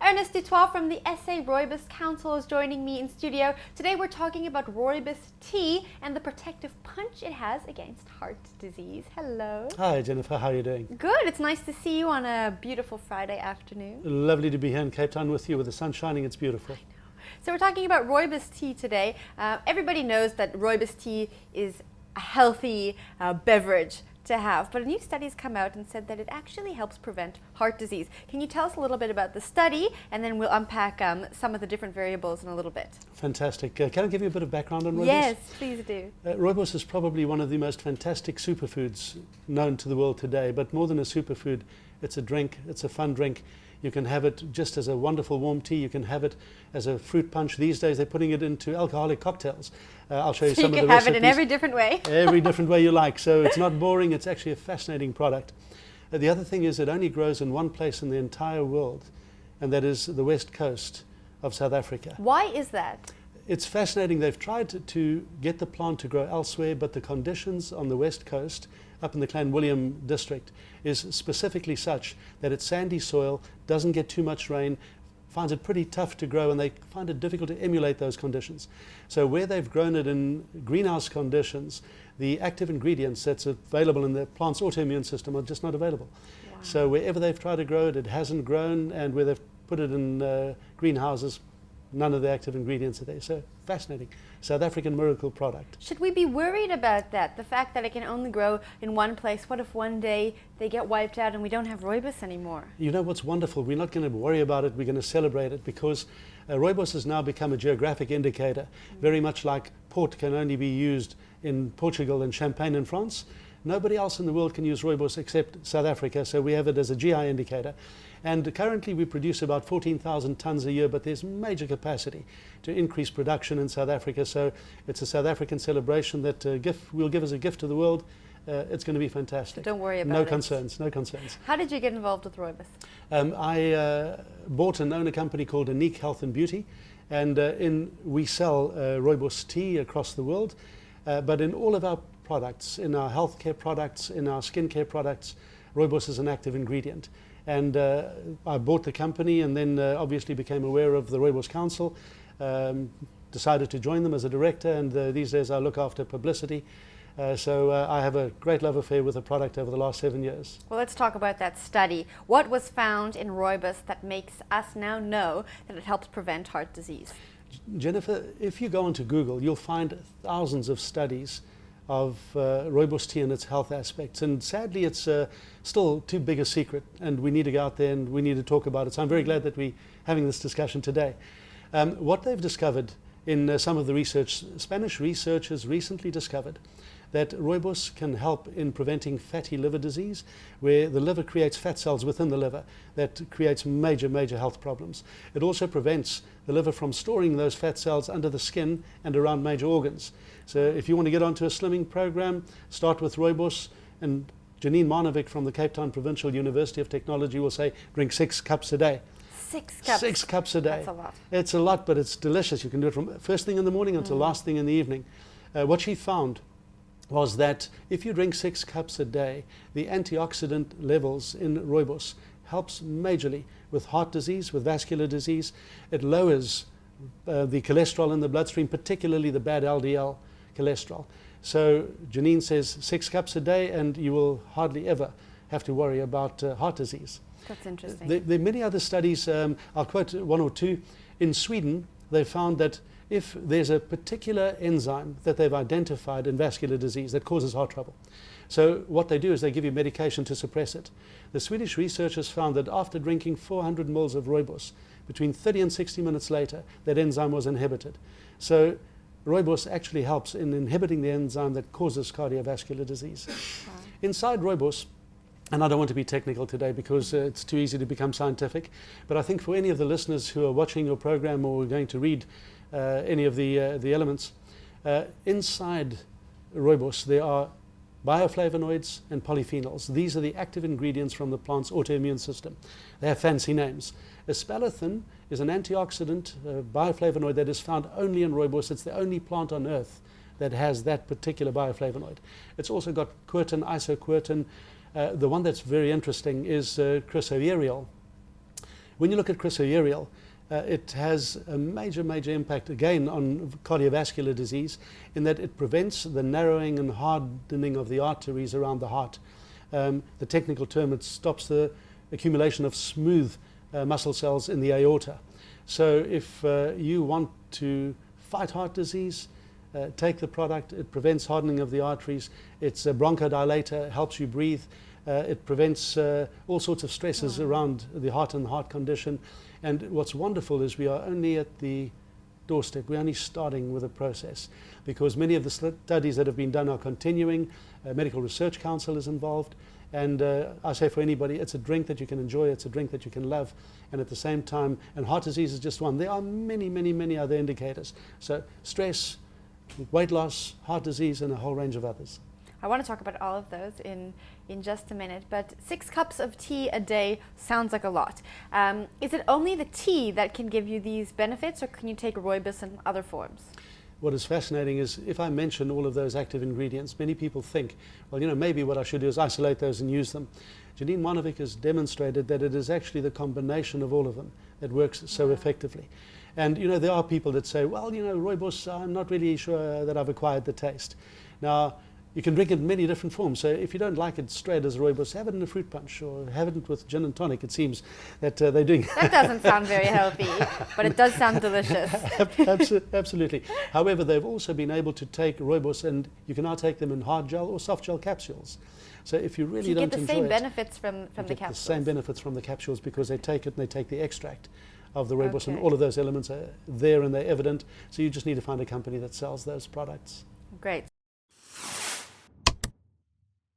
Ernest Dutoit from the SA Rooibos Council is joining me in studio. Today we're talking about Rooibos tea and the protective punch it has against heart disease. Hello. Hi Jennifer, how are you doing? Good, it's nice to see you on a beautiful Friday afternoon. Lovely to be here in Cape Town with you. With the sun shining, it's beautiful. So we're talking about Rooibos tea today. Everybody knows that Rooibos tea is a healthy beverage to have, but a new study has come out and said that it actually helps prevent heart disease. Can you tell us a little bit about the study, and then we'll unpack some of the different variables in a little bit. Fantastic. Can I give you a bit of background on Rooibos? Yes, please do. Rooibos is probably one of the most fantastic superfoods known to the world today, but more than a superfood, it's a drink, it's a fun drink. You can have it just as a wonderful warm tea. You can have it as a fruit punch. These days they're putting it into alcoholic cocktails. I'll show you some of the recipes. You can have it in every different way. Every different way you like. So it's not boring. It's actually a fascinating product. The other thing is it only grows in one place in the entire world, and that is the west coast of South Africa. Why is that? It's fascinating. They've tried to get the plant to grow elsewhere, but the conditions on the west coast, up in the Clanwilliam district, is specifically such that it's sandy soil, doesn't get too much rain, finds it pretty tough to grow, and they find it difficult to emulate those conditions. So where they've grown it in greenhouse conditions, the active ingredients that's available in the plant's autoimmune system are just not available. Wow. So wherever they've tried to grow it, it hasn't grown, and where they've put it in greenhouses, none of the active ingredients are there. So fascinating. South African miracle product. Should we be worried about that? The fact that it can only grow in one place. What if one day they get wiped out and we don't have Rooibos anymore? You know what's wonderful? We're not going to worry about it. We're going to celebrate it, because Rooibos has now become a geographic indicator. Very much like port can only be used in Portugal and Champagne in France. Nobody else in the world can use Rooibos except South Africa, so we have it as a GI indicator. And currently we produce about 14,000 tons a year, but there's major capacity to increase production in South Africa. So it's a South African celebration that we'll give as a gift to the world. It's going to be fantastic. Don't worry about it. No concerns, no concerns. How did you get involved with Rooibos? I bought and own a company called Unique Health and Beauty, and we sell Rooibos tea across the world, but in all of our products, in our healthcare products, in our skincare products, Rooibos is an active ingredient. And I bought the company, and then obviously became aware of the Rooibos Council, decided to join them as a director, and these days I look after publicity. So I have a great love affair with the product over the last 7 years. Well, let's talk about that study. What was found in Rooibos that makes us now know that it helps prevent heart disease? Jennifer, if you go onto Google, you'll find thousands of studies of Rooibos tea and its health aspects, and sadly it's still too big a secret, and we need to go out there and we need to talk about it. So I'm very glad that we're having this discussion today. What they've discovered in some of the research, Spanish researchers recently discovered that Rooibos can help in preventing fatty liver disease, where the liver creates fat cells within the liver that creates major health problems. It also prevents the liver from storing those fat cells under the skin and around major organs. So if you want to get onto a slimming program, start with Rooibos, and Janine Marnovic from the Cape Town Provincial University of Technology will say drink 6 cups a day. 6 cups? 6 cups a day. That's a lot. It's a lot, but it's delicious. You can do it from first thing in the morning until last thing in the evening. What she found was that if you drink 6 cups a day, the antioxidant levels in Rooibos helps majorly with heart disease, with vascular disease. It lowers the cholesterol in the bloodstream, particularly the bad LDL cholesterol. So Janine says 6 cups a day and you will hardly ever have to worry about heart disease. That's interesting. There are many other studies. I'll quote one or two. In Sweden, they found that if there's a particular enzyme that they've identified in vascular disease that causes heart trouble, so what they do is they give you medication to suppress it. The Swedish researchers found that after drinking 400 ml of Rooibos, between 30 and 60 minutes later, that enzyme was inhibited. So Rooibos actually helps in inhibiting the enzyme that causes cardiovascular disease. Wow. Inside Rooibos, and I don't want to be technical today because it's too easy to become scientific, but I think for any of the listeners who are watching your program or are going to read any of the elements, inside Rooibos there are bioflavonoids and polyphenols. These are the active ingredients from the plant's autoimmune system. They have fancy names. Espalathrin is an antioxidant bioflavonoid that is found only in Rooibos. It's the only plant on earth that has that particular bioflavonoid. It's also got quercetin, isoquercetin. The one that's very interesting is chrysoeriol, When you look at crisourial, it has a major, major impact again on cardiovascular disease in that it prevents the narrowing and hardening of the arteries around the heart. The technical term, it stops the accumulation of smooth muscle cells in the aorta. So if you want to fight heart disease, take the product. It prevents hardening of the arteries. It's a bronchodilator, helps you breathe. It prevents all sorts of stresses around the heart and heart condition. And what's wonderful is we are only at the doorstep. We're only starting with the process because many of the studies that have been done are continuing. Medical Research Council is involved. And I say for anybody, it's a drink that you can enjoy. It's a drink that you can love. And at the same time, and heart disease is just one. There are many, many, many other indicators. So stress, weight loss, heart disease, and a whole range of others. I want to talk about all of those in just a minute, but 6 cups of tea a day sounds like a lot. Is it only the tea that can give you these benefits, or can you take Rooibos in other forms? What is fascinating is if I mention all of those active ingredients, many people think, well, you know, maybe what I should do is isolate those and use them. Janine Monovic has demonstrated that it is actually the combination of all of them that works so effectively. And, you know, there are people that say, well, you know, Rooibos, I'm not really sure that I've acquired the taste. Now, you can drink it in many different forms. So if you don't like it straight as Rooibos, have it in a fruit punch or have it with gin and tonic. It seems that they're doing... That doesn't sound very healthy, but it does sound delicious. Absolutely. However, they've also been able to take Rooibos, and you can now take them in hard gel or soft gel capsules. So if you really don't enjoy it... You get the same benefits from the capsules. The same benefits from the capsules because they take it and they take the extract of the Rooibos, Okay. and all of those elements are there and they're evident. So you just need to find a company that sells those products. Great.